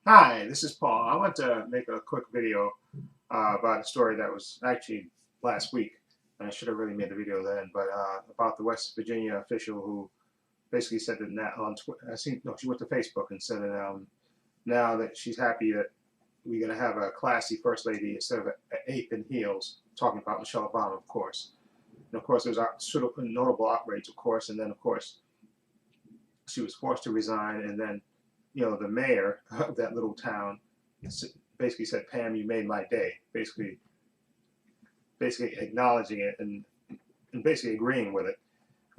Hi, this is Paul. I want to make a quick video about a story that was actually last week, and I should have really made the video then, but about the West Virginia official who basically said that now on Twitter, I see, no, she went to Facebook and said that now that she's happy that we're going to have a classy first lady instead of an ape in heels, talking about Michelle Obama, of course. And of course, there's a sort of notable outrage, of course, and then of course she was forced to resign, and then the mayor of that little town basically said, "Pam, you made my day." Basically acknowledging it and basically agreeing with it.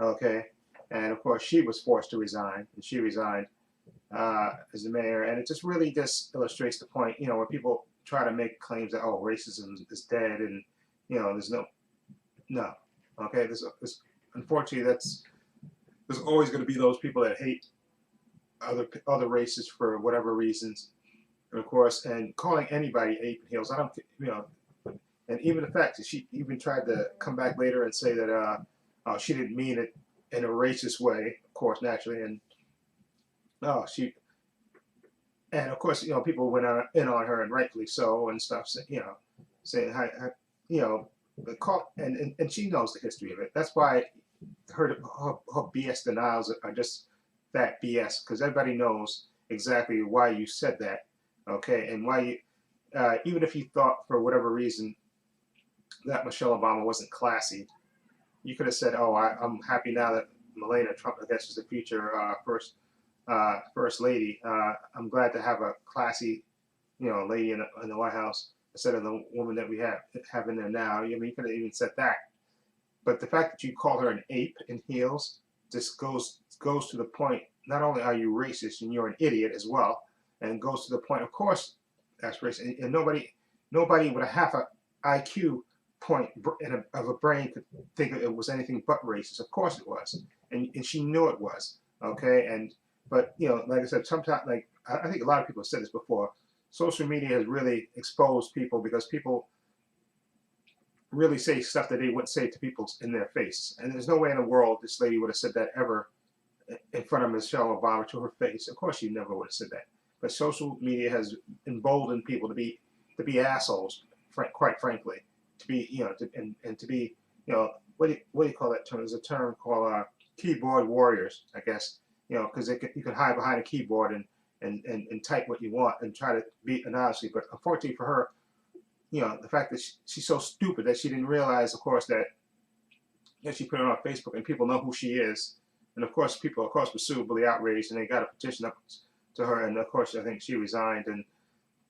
Okay, and of course she was forced to resign, and she resigned as the mayor, and it just really just illustrates the point. When people try to make claims that racism is dead, and there's no. Okay, this unfortunately there's always going to be those people that hate other races for whatever reasons, and of course, and calling anybody ape and heels. I don't, and even the fact that she even tried to come back later and say that she didn't mean it in a racist way, of course, naturally, and she, and of course, people went in on her and rightfully so and stuff, saying hi, you know, call, and she knows the history of it. That's why her BS denials are just that BS, because everybody knows exactly why you said that, okay, and why you, even if you thought for whatever reason that Michelle Obama wasn't classy, you could have said, "Oh, I'm happy now that Melania Trump, I guess, is the future first lady. I'm glad to have a classy, lady in the White House instead of the woman that we have in there now." I mean, you could have even said that. But the fact that you call her an ape in heels just goes to the point. Not only are you racist and you're an idiot as well, and goes to the point. Of course, that's racist. And nobody with a half a IQ point of a brain could think it was anything but racist. Of course it was, and she knew it was. Okay, but like I said, sometimes like I think a lot of people have said this before. Social media has really exposed people because people really say stuff that they wouldn't say to people in their face. And there's no way in the world this lady would have said that ever in front of Michelle Obama to her face. Of course, she never would have said that. But social media has emboldened people to be assholes, quite frankly, to be and to be what do you call that term? There's a term called keyboard warriors, I guess. Because you can hide behind a keyboard and type what you want and try to beat anonymously. But unfortunately for her, the fact that she's so stupid that she didn't realize, of course, that she put it on Facebook and people know who she is. And of course, people, of course, were suitably outraged and they got a petition up to her. And of course, I think she resigned. And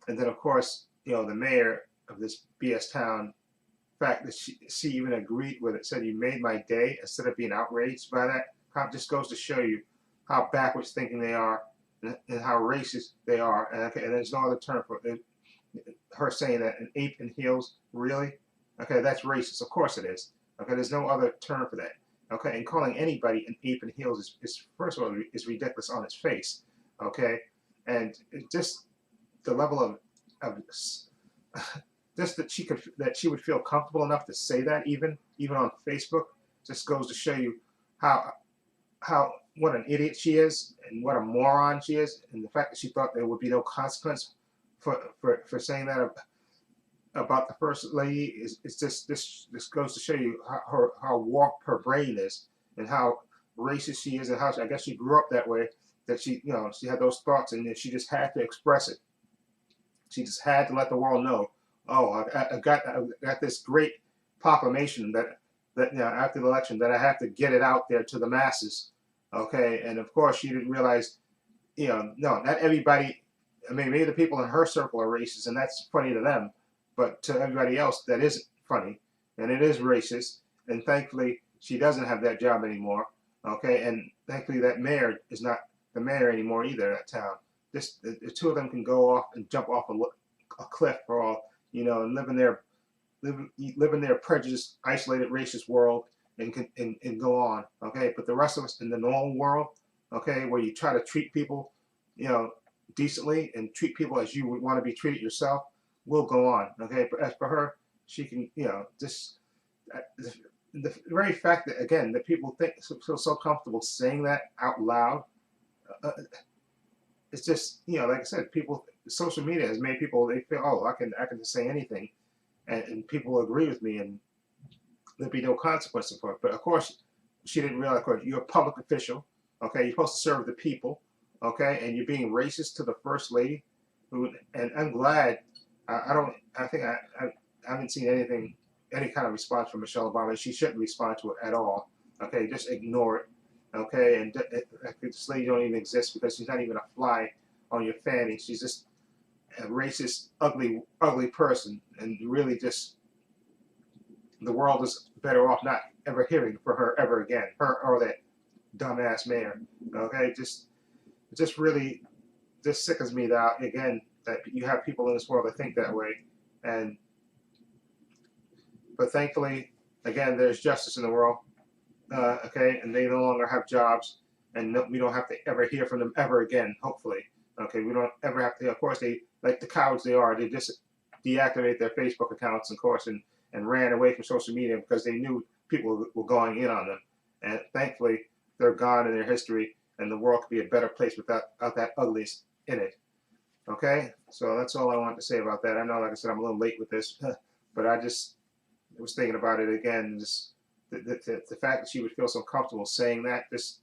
then, of course, the mayor of this BS town, the fact that she even agreed with it, said, "You made my day," instead of being outraged by that, just goes to show you how backwards thinking they are and how racist they are. And, okay, and there's no other term for it. Her saying that an ape in heels, really? Okay, that's racist. Of course it is. Okay, there's no other term for that. Okay, and calling anybody an ape in heels is first of all is ridiculous on its face. Okay, and just the level of just that she would feel comfortable enough to say that even on Facebook just goes to show you how what an idiot she is and what a moron she is, and the fact that she thought there would be no consequence for saying that about the first lady is just this goes to show you how warped her brain is and how racist she is, and how I guess she grew up that way, that she had those thoughts and she just had to express it. She just had to let the world know, "Oh, I got this great proclamation that after the election that I have to get it out there to the masses." Okay, and of course she didn't realize, no, not everybody. I mean, maybe the people in her circle are racist, and that's funny to them, but to everybody else, that isn't funny, and it is racist. And thankfully, she doesn't have that job anymore. Okay, and thankfully, that mayor is not the mayor anymore either. That town. The two of them can go off and jump off a cliff for all and live in their prejudiced, isolated, racist world and go on. Okay, but the rest of us in the normal world, okay, where you try to treat people, you know, decently and treat people as you would want to be treated yourself, will go on. Okay, but as for her, she can, just the very fact that again that people feel so comfortable saying that out loud, uh, it's just like I said, people. social media has made people, they feel, oh, I can just say anything, and people will agree with me, and there'd be no consequences for it. But of course, she didn't realize, of course, you're a public official, okay? You're supposed to serve the people, okay? And you're being racist to the first lady, who, and I'm glad. I don't. I think I haven't seen anything, any kind of response from Michelle Obama. She shouldn't respond to it at all. Okay, just ignore it. Okay, and this lady don't even exist because she's not even a fly on your fanny. She's just a racist, ugly person, and really just the world is better off not ever hearing from her ever again. Her or that dumbass mayor. Okay, just really just sickens me that again that you have people in this world that think that way, and but thankfully, again, there's justice in the world. Okay, and they no longer have jobs, and no, we don't have to ever hear from them ever again. Hopefully, okay, we don't ever have to. Of course, they like the cowards they are. They just deactivate their Facebook accounts, of course, and ran away from social media because they knew people were going in on them. And thankfully, they're gone in their history, and the world could be a better place without that ugliness in it. Okay, so that's all I want to say about that. I know, like I said, I'm a little late with this, but I was thinking about it again. Just the fact that she would feel so comfortable saying that, this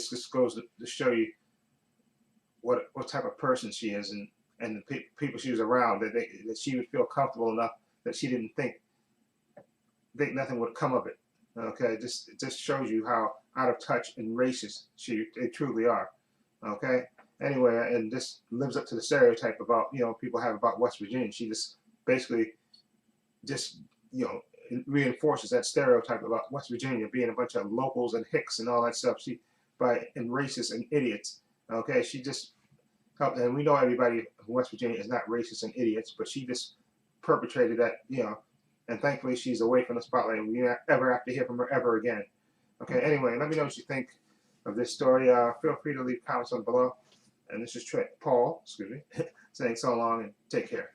just goes to show you what type of person she is, and the people she was around, that she would feel comfortable enough that she didn't think nothing would come of it. Okay, it just shows you how out of touch and racist they truly are. Okay. Anyway, and this lives up to the stereotype about people have about West Virginia. She just basically just reinforces that stereotype about West Virginia being a bunch of locals and hicks and all that stuff. And racist and idiots. Okay, she just helped, and we know everybody in West Virginia is not racist and idiots, but she just perpetrated that. And thankfully she's away from the spotlight, and we don't ever have to hear from her ever again. Okay, anyway, let me know what you think of this story. Feel free to leave comments on below. And this is Paul, saying so long and take care.